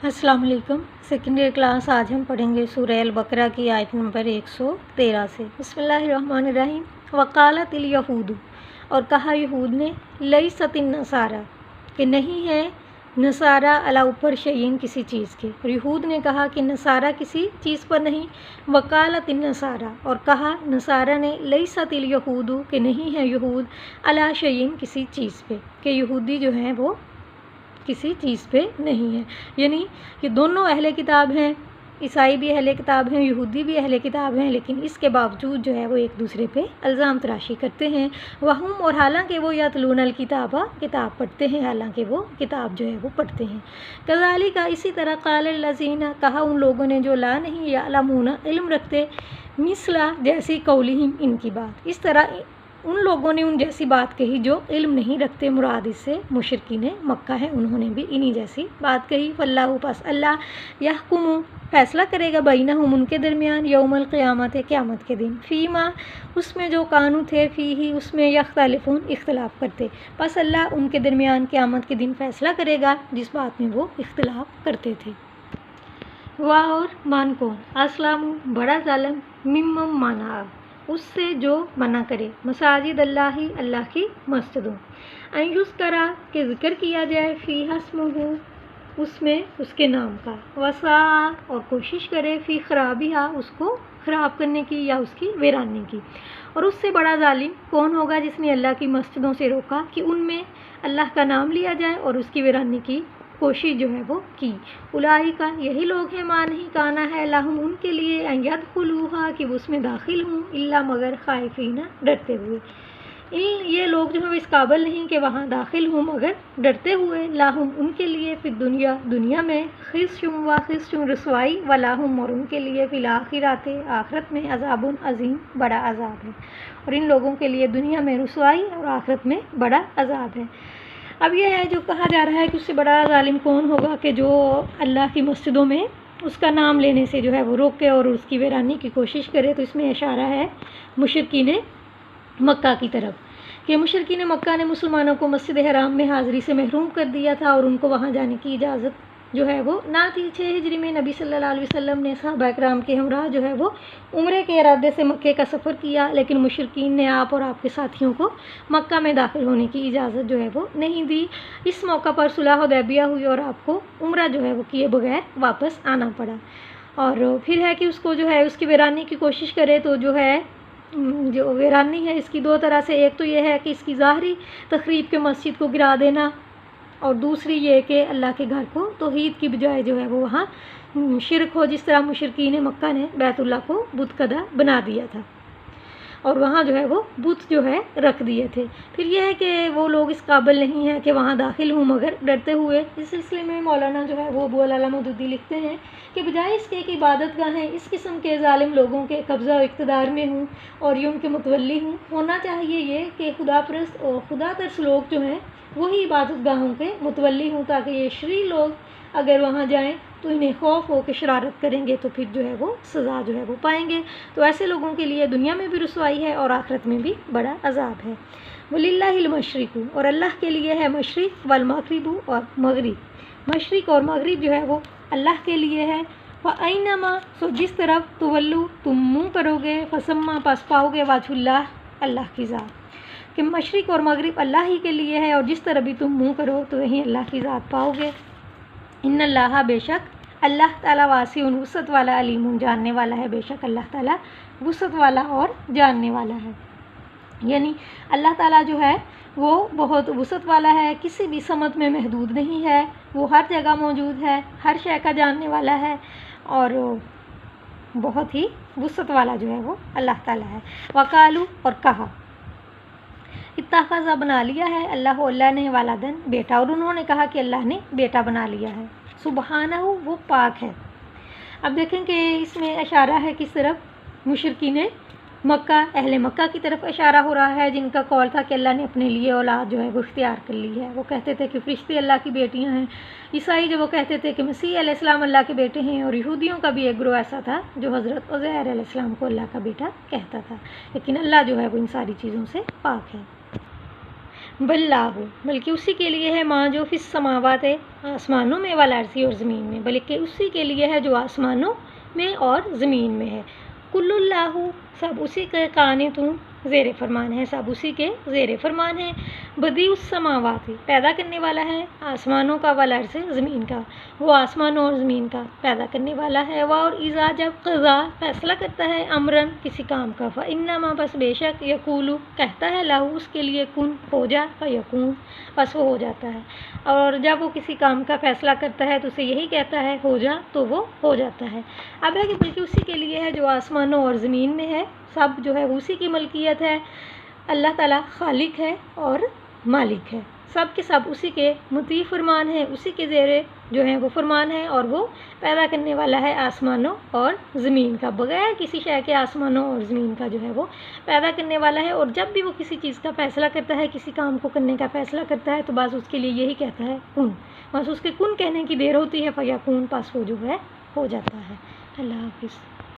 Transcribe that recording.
अस्सलाम वालेकुम। Secondary class आज हम पढ़ेंगे सूरह अल-बकरा की आयत नंबर 113 से। बिस्मिल्लाहिर्रहमानिर्रहीम। वक़ालतिल यहूद, और कहा यहूद ने, लैसतिन नसारा, कि नहीं है नसारा अला ऊपर शयीन किसी चीज़ के। और यहूद ने कहा कि नसारा किसी चीज़ पर नहीं। वक़ालतिन नसारा, और कहा नसारा ने, लैसतिल यहूद, कि नहीं है यहूद अला शयीन किसी चीज़ पे, कि यहूदी जो हैं वो किसी चीज़ पे नहीं है। यानी कि दोनों अहले किताब हैं, ईसाई भी अहले किताब हैं, यहूदी भी अहले किताब हैं, लेकिन इसके बावजूद जो है वो एक दूसरे पे इल्ज़ाम तराशी करते हैं। वहम, और हालांकि वो यतलूनल किताबा, किताब पढ़ते हैं, हालांकि वो किताब जो है वो पढ़ते हैं। कज़ालिका, इसी तरह क़ाल लज़ीना, कहा उन लोगों ने जो ला नहीं यअलमूना, इल्म रखते, मिसला, जैसी कौलिहिम, इनकी बात, इस तरह उन लोगों ने उन जैसी बात कही जो इल्म नहीं रखते। मुराद इससे मुशरिकीन मक्का है, उन्होंने भी इन्हीं जैसी बात कही। फल्लाहु, पास अल्लाह, यहकुमु, फैसला करेगा, बैनहुम, उनके दरमियान, यौमल क़ियामत, क़यामत के दिन, फ़ीमा, उसमें जो कानू थे, फ़ीही, उसमें यख्तलिफून, इख्तलाफ करते। पास अल्लाह उनके दरमियान क़यामत के दिन फ़ैसला करेगा जिस बात में वो इख्तलाफ करते थे। वाह, और मान कौन, अस्लामु, बड़ा ज़ालिम, मिम्मम, माना, उससे जो मना करे, मसाजिद अल्लाही, अल्लाह की मस्जिदों, अयुज़करा, के ज़िक्र किया जाए, फ़ी हस्मुहु, उसमें उसके नाम का, वसा, और कोशिश करे, फ़ी खराबिहा, उसको ख़राब करने की या उसकी वीरानी की। और उससे बड़ा जालिम कौन होगा जिसने अल्लाह की मस्जिदों से रोका कि उनमें अल्लाह का नाम लिया जाए और उसकी वीरानी की कोशिश जो है वो की। उलाई का, यही लोग हैं, मान ही काना है, लाहुम, उनके लिए, यदखुलूहा, कि वो उसमें दाखिल हूँ, इल्ला, मगर, खाइफीना, डरते हुए। ये लोग जो हैं इस काबिल नहीं कि वहाँ दाखिल हूँ, मगर डरते हुए। लाहुम, उनके लिए, फिर दुनिया, दुनिया में, खिस्युम व खिस्युम, रसवाई, व लाहुम, और उनके लिए, फिल आखिरात, आखिरत में, अज़ाबुन अज़ीम, बड़ा अज़ाब है। और इन लोगों के लिए दुनिया में रसवाई और आखिरत में बड़ा अज़ाब है। अब यह है जो कहा जा रहा है कि उससे बड़ा ज़ालिम कौन होगा कि जो अल्लाह की मस्जिदों में उसका नाम लेने से जो है वो रोके और उसकी वीरानी की कोशिश करे। तो इसमें इशारा है मुशरिकीन मक्का की तरफ कि मुशरिकीन मक्का ने मुसलमानों को मस्जिद हराम में हाज़िरी से महरूम कर दिया था और उनको वहाँ जाने की इजाज़त जो है वो ना थी। 6 हिजरी में नबी सल्लल्लाहु अलैहि वसल्लम ने सहाबा किराम के हमरा जो है वो उम्रे के इरादे से मक्के का सफ़र किया, लेकिन मुशरिकीन ने आप और आपके साथियों को मक्का में दाखिल होने की इजाज़त जो है वो नहीं दी। इस मौका पर सुलह हुदैबिया हुई और आपको उम्रा जो है वो किए बगैर वापस आना पड़ा। और फिर है कि उसको जो है उसकी वीरानी की कोशिश करे, तो जो है जो वीरानी है इसकी दो तरह से, एक तो ये है कि इसकी ज़ाहरी तखरीब के मस्जिद को गिरा देना, और दूसरी ये कि अल्लाह के घर को तौहीद की बजाय जो है वो वहाँ शिरक हो, जिस तरह मुशरिकीन मक्का ने बैतुल्लाह को बुतकदा बना दिया था और वहाँ जो है वो बुत जो है रख दिए थे। फिर यह है कि वो लोग इस काबिल नहीं हैं कि वहाँ दाखिल हूँ, मगर डरते हुए। इस सिलसिले में मौलाना जो है वो अबू अल-अला मौदूदी लिखते हैं कि बजाय इसके कि इबादत गाहें इस किस्म के ज़ालिम लोगों के कब्ज़ा और इक़्तिदार में हूँ और ये उनके मुतवल्ली हूँ, होना चाहिए ये कि खुदा परस्त और खुदा तरस लोग जो हैं वही इबादत गाहों के मुतवल्ली हूँ, ताकि ये शरी लोग अगर वहाँ जाएं तो इन्हें खौफ हो कि शरारत करेंगे तो फिर जो है वो सज़ा जो है वो पाएंगे। तो ऐसे लोगों के लिए दुनिया में भी रुसवाई है और आखिरत में भी बड़ा अजाब है। वलिल्लाहिल मशरिकु, और अल्लाह के लिए है मशरिक, वल मगरिबु, और मगरिब। मशरिक और मगरिब जो है वो अल्लाह के लिए है। व ऐनमा, सो जिस तरफ तुवल्लु, तुम मुँह करोगे, फसम्मा, पास पाओगे, वाजुल्लाह, अल्लाह की ज़ात, कि मशरिक और मगरिब अल्लाह ही के लिए है और जिस तरह भी तुम मुँह करो तो वहीं अल्लाह की ज़ात पाओगे। इन्नल्लाह, बेशक अल्लाह ताला, वासिउन, वुसअत वाला, अलीमुन, जानने वाला है। बेशक अल्लाह ताला वुसअत वाला और जानने वाला है। यानी अल्लाह ताला जो है वो बहुत वुसअत वाला है, किसी भी समत में महदूद नहीं है, वो हर जगह मौजूद है, हर शय का जानने वाला है और बहुत ही वुसअत वाला जो है वो अल्लाह ताला है। वकालू, और कहा, इत्तखज़, बना लिया है, अल्लाह ने वालदन, बेटा, और उन्होंने कहा कि अल्लाह ने बेटा बना लिया है। सुबहानहू, वो पाक है। अब देखें कि इसमें इशारा है किस तरफ, मुशरिकीन मक्का, अहले मक्का की तरफ इशारा हो रहा है, जिनका कौल था कि अल्लाह ने अपने लिए औलाद जो है वो इख्तियार कर ली है। वो कहते थे कि फरिश्ते अल्लाह की बेटियां हैं। ईसाई जो वो कहते थे कि मसीह अलैहिस्सलाम अल्लाह के बेटे हैं, और यहूदियों का भी एक ग्रोह ऐसा था जो हज़रत उज़ैर अलैहिस्सलाम को अल्लाह का बेटा कहता था। लेकिन अल्लाह जो है वो इन सारी चीज़ों से पाक है। بلّہ بلکہ اسی کے لیے ہے ماں جو فی السماوات ہے آسمانوں میں والارض اور زمین میں، بلکہ اسی کے لیے ہے جو آسمانوں میں اور زمین میں ہے۔ کل اللہ سب اسی کے قانتون زیر فرمان ہے، سب اسی کے زیر فرمان ہے۔ بدیع السماوات پیدا کرنے والا ہے آسمانوں کا، والارض زمین کا، وہ آسمانوں اور زمین کا پیدا کرنے والا ہے۔ اور اذا جب قضا فیصلہ کرتا ہے امرن کسی کام کا، فانما بس بے شک یقول کہتا ہے لہو اس کے لیے کن ہو جا، فیکون بس وہ ہو جاتا ہے۔ اور جب وہ کسی کام کا فیصلہ کرتا ہے تو اسے یہی کہتا ہے ہو جا، تو وہ ہو جاتا ہے۔ اب ہے کہ بلکہ اسی کے لیے ہے جو آسمانوں اور زمین میں ہے، سب جو ہے اسی کی ملکیت ہے۔ اللہ تعالیٰ خالق ہے اور مالک ہے، سب کے سب اسی کے مطیع فرمان ہے، اسی کے زیر جو ہے وہ فرمان ہے، اور وہ پیدا کرنے والا ہے آسمانوں اور زمین کا، بغیر کسی شے کے آسمانوں اور زمین کا جو ہے وہ پیدا کرنے والا ہے۔ اور جب بھی وہ کسی چیز کا فیصلہ کرتا ہے، کسی کام کو کرنے کا فیصلہ کرتا ہے، تو بعض اس کے لیے یہی کہتا ہے کن، بس اس کے کن کہنے کی دیر ہوتی ہے، فیکون پس وہ جو ہے ہو جاتا ہے۔ اللہ حافظ۔